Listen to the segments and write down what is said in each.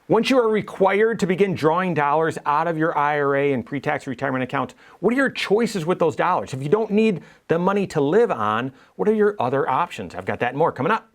Once you are required to begin drawing dollars out of your IRA and pre-tax retirement accounts, what are your choices with those dollars? If you don't need the money to live on, what are your other options? I've got that and more coming up.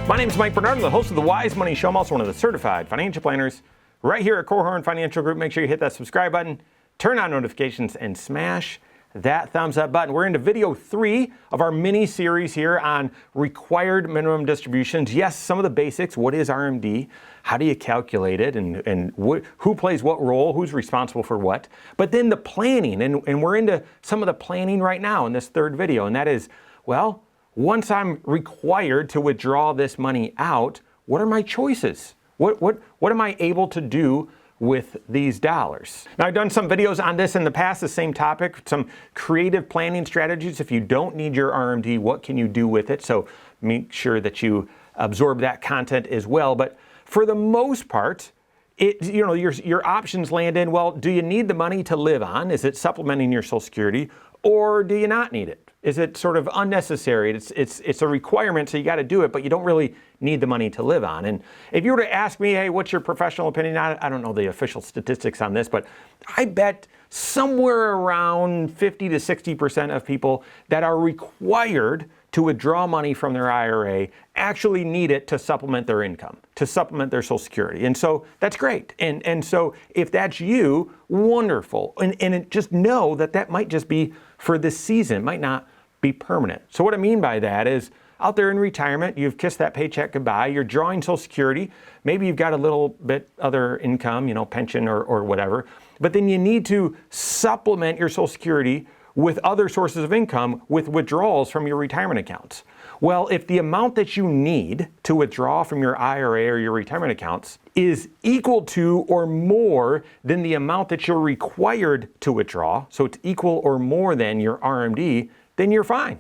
My name is Mike Bernard. I'm the host of the Wise Money Show. I'm also one of the certified financial planners right here at Korhorn Financial Group. Make sure you hit that subscribe button, turn on notifications, and smash that thumbs up button. We're into video 3 of our mini series here on required minimum distributions. Yes, some of the basics. What is RMD? How do you calculate it? And who plays what role? Who's responsible for what? But then the planning, and we're into some of the planning right now in this third video, and that is, well, once I'm required to withdraw this money out, what are my choices? What am I able to do with these dollars? Now, I've done some videos on this in the past, the same topic, some creative planning strategies. If you don't need your RMD, what can you do with it? So make sure that you absorb that content as well. But for the most part, your options land in, well, do you need the money to live on? Is it supplementing your Social Security? Or do you not need it? Is it sort of unnecessary? It's a requirement, so you got to do it, but you don't really need the money to live on. And if you were to ask me, hey, what's your professional opinion? I don't know the official statistics on this, but I bet somewhere around 50 to 60% of people that are required to withdraw money from their IRA actually need it to supplement their income, to supplement their Social Security. And so that's great. And so if that's you, wonderful. And just know that might just be for this season. It might not be permanent. So what I mean by that is out there in retirement, you've kissed that paycheck goodbye, you're drawing Social Security, maybe you've got a little bit other income, pension or whatever, but then you need to supplement your Social Security with other sources of income with withdrawals from your retirement accounts. Well, if the amount that you need to withdraw from your IRA or your retirement accounts is equal to or more than the amount that you're required to withdraw, so it's equal or more than your RMD, then you're fine.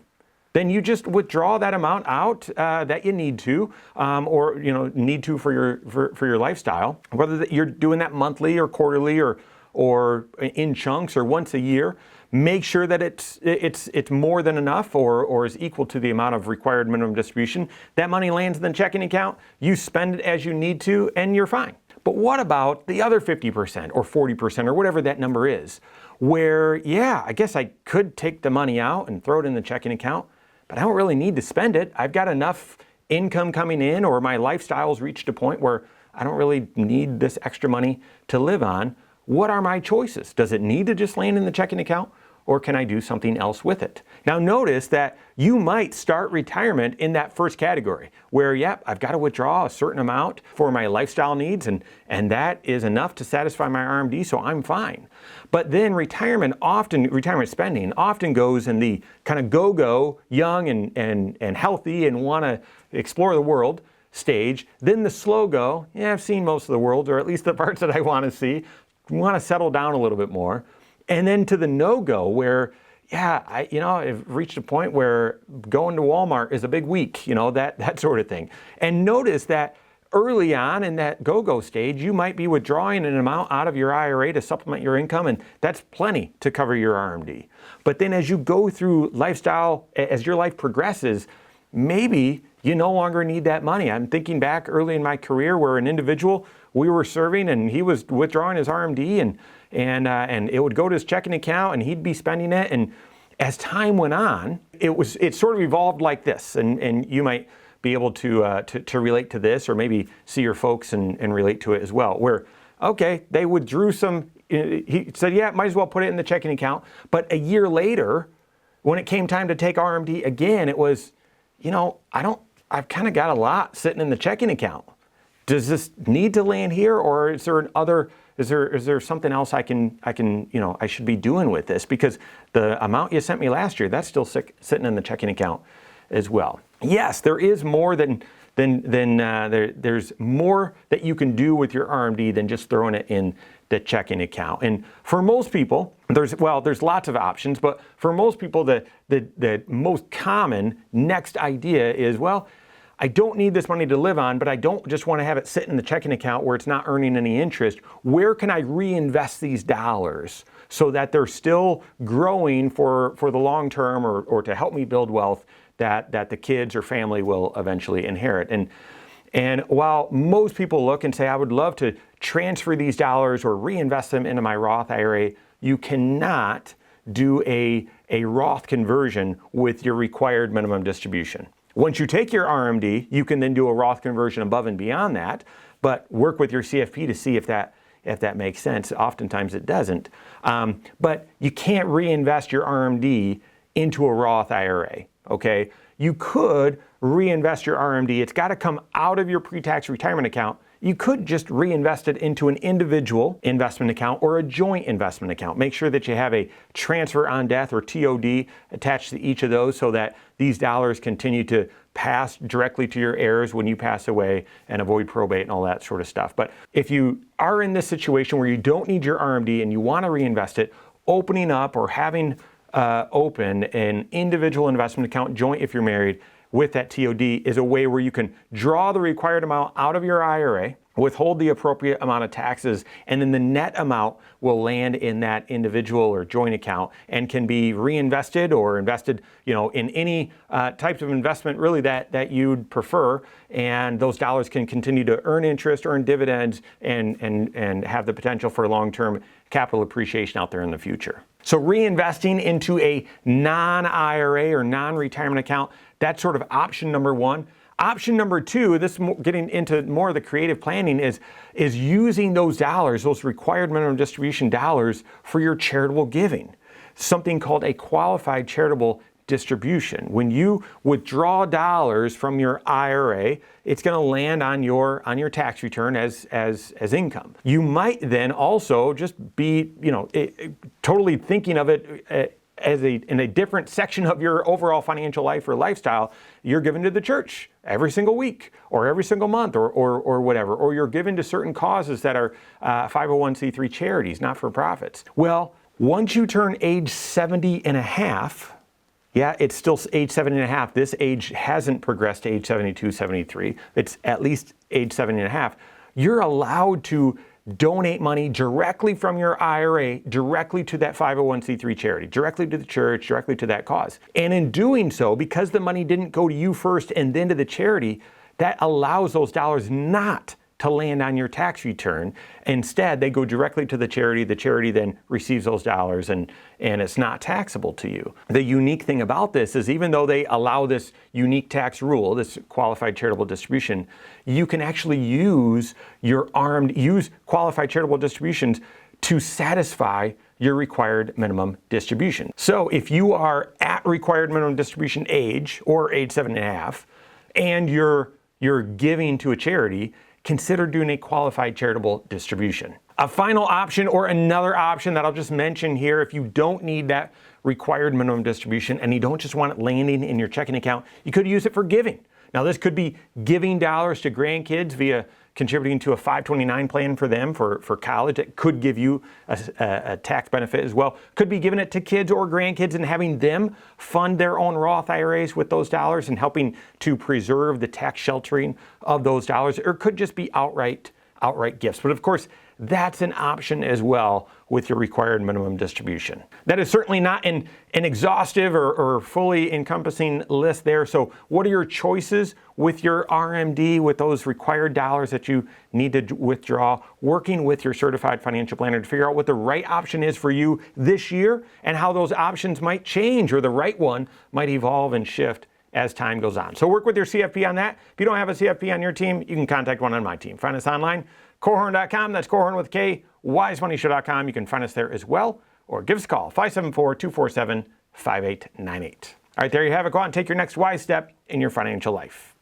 Then you just withdraw that amount out that you need to, or need to for your lifestyle. Whether you're doing that monthly or quarterly or in chunks or once a year, make sure that it's more than enough or is equal to the amount of required minimum distribution. That money lands in the checking account, you spend it as you need to, and you're fine. But what about the other 50% or 40% or whatever that number is, where, yeah, I guess I could take the money out and throw it in the checking account, but I don't really need to spend it. I've got enough income coming in, or my lifestyle's reached a point where I don't really need this extra money to live on. What are my choices? Does it need to just land in the checking account, or can I do something else with it? Now notice that you might start retirement in that first category where, yep, I've got to withdraw a certain amount for my lifestyle needs, and that is enough to satisfy my RMD, so I'm fine. But then retirement spending often goes in the kind of go-go, young and healthy and want to explore the world stage. Then the slow go, yeah, I've seen most of the world, or at least the parts that I want to see, want to settle down a little bit more. And then to the no-go where, yeah, I've reached a point where going to Walmart is a big week, that sort of thing. And notice that early on in that go-go stage, you might be withdrawing an amount out of your IRA to supplement your income, and that's plenty to cover your RMD. But then as you go through lifestyle, as your life progresses, maybe you no longer need that money. I'm thinking back early in my career where an individual, we were serving and he was withdrawing his RMD and it would go to his checking account and he'd be spending it. And as time went on, it sort of evolved like this. And you might be able to relate to this, or maybe see your folks and relate to it as well, where, okay, they withdrew some, he said, yeah, might as well put it in the checking account. But a year later, when it came time to take RMD again, it was, I've kind of got a lot sitting in the checking account. Does this need to land here, or is there something else I should be doing with this? Because the amount you sent me last year, that's still sitting in the checking account as well. Yes, there is more there's more that you can do with your RMD than just throwing it in the checking account. And for most people, there's lots of options, but for most people, the most common next idea is, well, I don't need this money to live on, but I don't just want to have it sit in the checking account where it's not earning any interest. Where can I reinvest these dollars so that they're still growing for the long term, or to help me build wealth that the kids or family will eventually inherit. And while most people look and say, I would love to transfer these dollars or reinvest them into my Roth IRA, you cannot do a Roth conversion with your required minimum distribution. Once you take your RMD, you can then do a Roth conversion above and beyond that, but work with your CFP to see if that makes sense. Oftentimes it doesn't. But you can't reinvest your RMD into a Roth IRA, okay? You could reinvest your RMD. It's got to come out of your pre-tax retirement account. You could just reinvest it into an individual investment account or a joint investment account. Make sure that you have a transfer on death, or TOD, attached to each of those, so that these dollars continue to pass directly to your heirs when you pass away, and avoid probate and all that sort of stuff. But if you are in this situation where you don't need your RMD and you want to reinvest it, opening up or having open an individual investment account, joint if you're married, with that TOD is a way where you can draw the required amount out of your IRA, withhold the appropriate amount of taxes, and then the net amount will land in that individual or joint account and can be reinvested or invested, in any types of investment really that you'd prefer. And those dollars can continue to earn interest, earn dividends, and have the potential for long-term capital appreciation out there in the future. So reinvesting into a non-IRA or non-retirement account, that's sort of option number one. Option number two, getting into more of the creative planning, is using those dollars, those required minimum distribution dollars, for your charitable giving. Something called a qualified charitable distribution. When you withdraw dollars from your IRA, it's going to land on your tax return as income. You might then also just be, totally thinking of it in a different section of your overall financial life or lifestyle. You're given to the church every single week or every single month or whatever, or you're given to certain causes that are 501c3 charities, not-for-profits. Well, once you turn age 70 and a half, yeah, it's still age 70 and a half. This age hasn't progressed to age 72, 73. It's at least age 70 and a half. You're allowed to donate money directly from your IRA, directly to that 501c3 charity, directly to the church, directly to that cause. And in doing so, because the money didn't go to you first and then to the charity, that allows those dollars not to land on your tax return. Instead, they go directly to the charity. The charity then receives those dollars, and it's not taxable to you. The unique thing about this is, even though they allow this unique tax rule, this qualified charitable distribution, you can actually use use qualified charitable distributions to satisfy your required minimum distribution. So if you are at required minimum distribution age, or age 7.5, and you're giving to a charity, consider doing a qualified charitable distribution. A final option, or another option that I'll just mention here, if you don't need that required minimum distribution and you don't just want it landing in your checking account, you could use it for giving. Now, this could be giving dollars to grandkids via contributing to a 529 plan for them for college. It could give you a tax benefit as well. Could be giving it to kids or grandkids and having them fund their own Roth IRAs with those dollars and helping to preserve the tax sheltering of those dollars. Or it could just be outright gifts. But of course, that's an option as well with your required minimum distribution. That is certainly not an exhaustive or fully encompassing list there. So what are your choices with your RMD, with those required dollars that you need to withdraw? Working with your certified financial planner to figure out what the right option is for you this year, and how those options might change, or the right one might evolve and shift as time goes on. So work with your CFP on that. If you don't have a CFP on your team, you can contact one on my team. Find us online, Korhorn.com. That's Korhorn with K, wisemoneyshow.com. You can find us there as well, or give us a call, 574-247-5898. All right, there you have it. Go out and take your next wise step in your financial life.